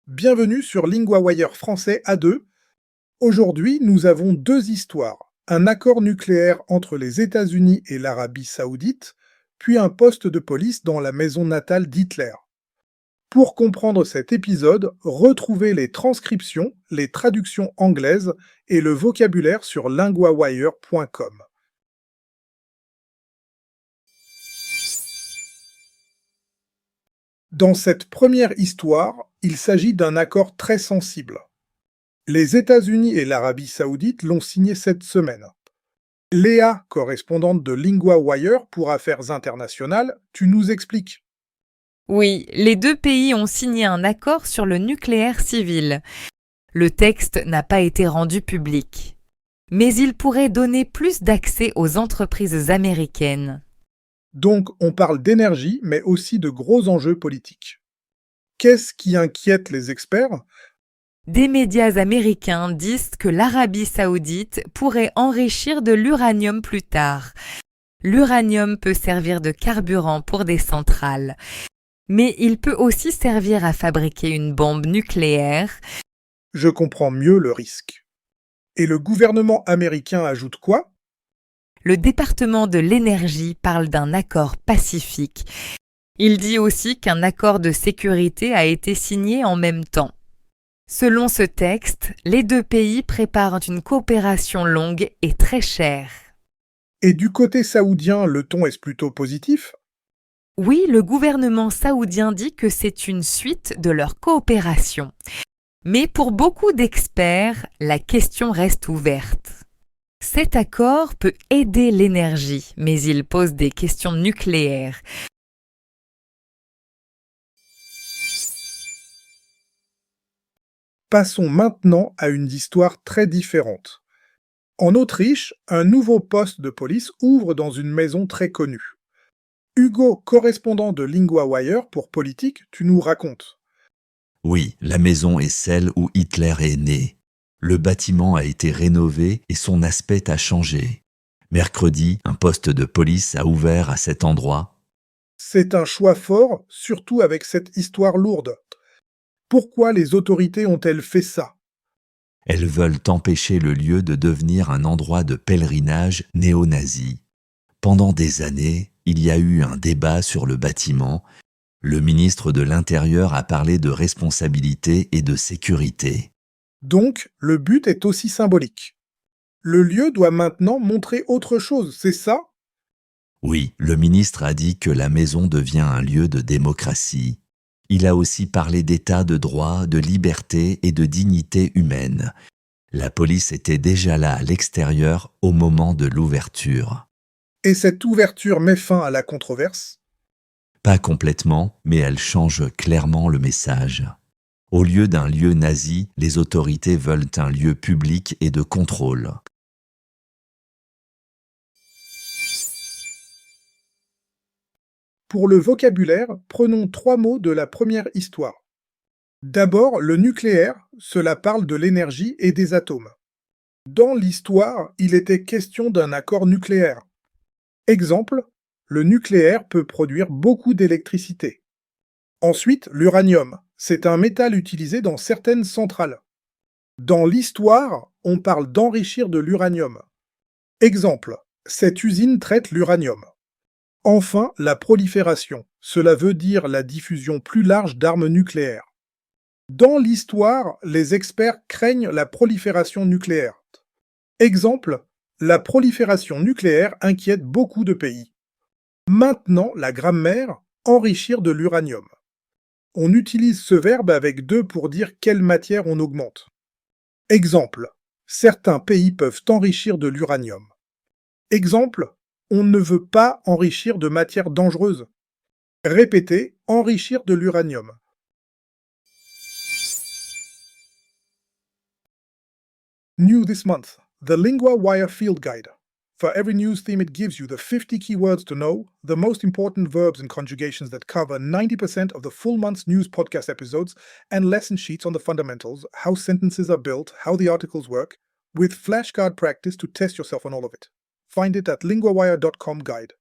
Bienvenue sur LinguaWire français A2. Aujourd'hui, nous avons deux histoires. Un accord nucléaire entre les États-Unis et l'Arabie saoudite, puis un poste de police dans la maison natale d'Hitler. Pour comprendre cet épisode, retrouvez les transcriptions, les traductions anglaises et le vocabulaire sur linguawire.com. Dans cette première histoire, il s'agit d'un accord très sensible. Les États-Unis et l'Arabie saoudite l'ont signé cette semaine. Léa, correspondante de LinguaWire pour Affaires internationales, tu nous expliques. Oui, les deux pays ont signé un accord sur le nucléaire civil. Le texte n'a pas été rendu public. Mais il pourrait donner plus d'accès aux entreprises américaines. Donc on parle d'énergie, mais aussi de gros enjeux politiques. Qu'est-ce qui inquiète les experts ? Des médias américains disent que l'Arabie saoudite pourrait enrichir de l'uranium plus tard. L'uranium peut servir de carburant pour des centrales. Mais il peut aussi servir à fabriquer une bombe nucléaire. Je comprends mieux le risque. Et le gouvernement américain ajoute quoi ? Le département de l'énergie parle d'un accord pacifique. Il dit aussi qu'un accord de sécurité a été signé en même temps. Selon ce texte, les deux pays préparent une coopération longue et très chère. Et du côté saoudien, le ton est plutôt positif ? Oui, le gouvernement saoudien dit que c'est une suite de leur coopération. Mais pour beaucoup d'experts, la question reste ouverte. Cet accord peut aider l'énergie, mais il pose des questions nucléaires. Passons maintenant à une histoire très différente. En Autriche, un nouveau poste de police ouvre dans une maison très connue. Hugo, correspondant de LinguaWire pour politique, tu nous racontes. Oui, la maison est celle où Hitler est né. Le bâtiment a été rénové et son aspect a changé. Mercredi, un poste de police a ouvert à cet endroit. C'est un choix fort, surtout avec cette histoire lourde. Pourquoi les autorités ont-elles fait ça ? Elles veulent empêcher le lieu de devenir un endroit de pèlerinage néo-nazi. Pendant des années, il y a eu un débat sur le bâtiment. Le ministre de l'Intérieur a parlé de responsabilité et de sécurité. Donc, le but est aussi symbolique. Le lieu doit maintenant montrer autre chose, c'est ça ? Oui, le ministre a dit que la maison devient un lieu de démocratie. Il a aussi parlé d'état de droit, de liberté et de dignité humaine. La police était déjà là à l'extérieur au moment de l'ouverture. Et cette ouverture met fin à la controverse ? Pas complètement, mais elle change clairement le message. Au lieu d'un lieu nazi, les autorités veulent un lieu public et de contrôle. Pour le vocabulaire, prenons 3 mots de la première histoire. D'abord, le nucléaire, cela parle de l'énergie et des atomes. Dans l'histoire, il était question d'un accord nucléaire. Exemple, le nucléaire peut produire beaucoup d'électricité. Ensuite, l'uranium, c'est un métal utilisé dans certaines centrales. Dans l'histoire, on parle d'enrichir de l'uranium. Exemple, cette usine traite l'uranium. Enfin, la prolifération, cela veut dire la diffusion plus large d'armes nucléaires. Dans l'histoire, les experts craignent la prolifération nucléaire. Exemple, la prolifération nucléaire inquiète beaucoup de pays. Maintenant, la grammaire, enrichir de l'uranium. On utilise ce verbe avec deux pour dire quelle matière on augmente. Exemple, certains pays peuvent enrichir de l'uranium. Exemple, on ne veut pas enrichir de matières dangereuses. Répétez, enrichir de l'uranium. New this month, the LinguaWire Field Guide. For every news theme, it gives you the 50 keywords to know, the most important verbs and conjugations that cover 90% of the full month's news podcast episodes, and lesson sheets on the fundamentals, how sentences are built, how the articles work, with flashcard practice to test yourself on all of it. Find it at linguawire.com guide.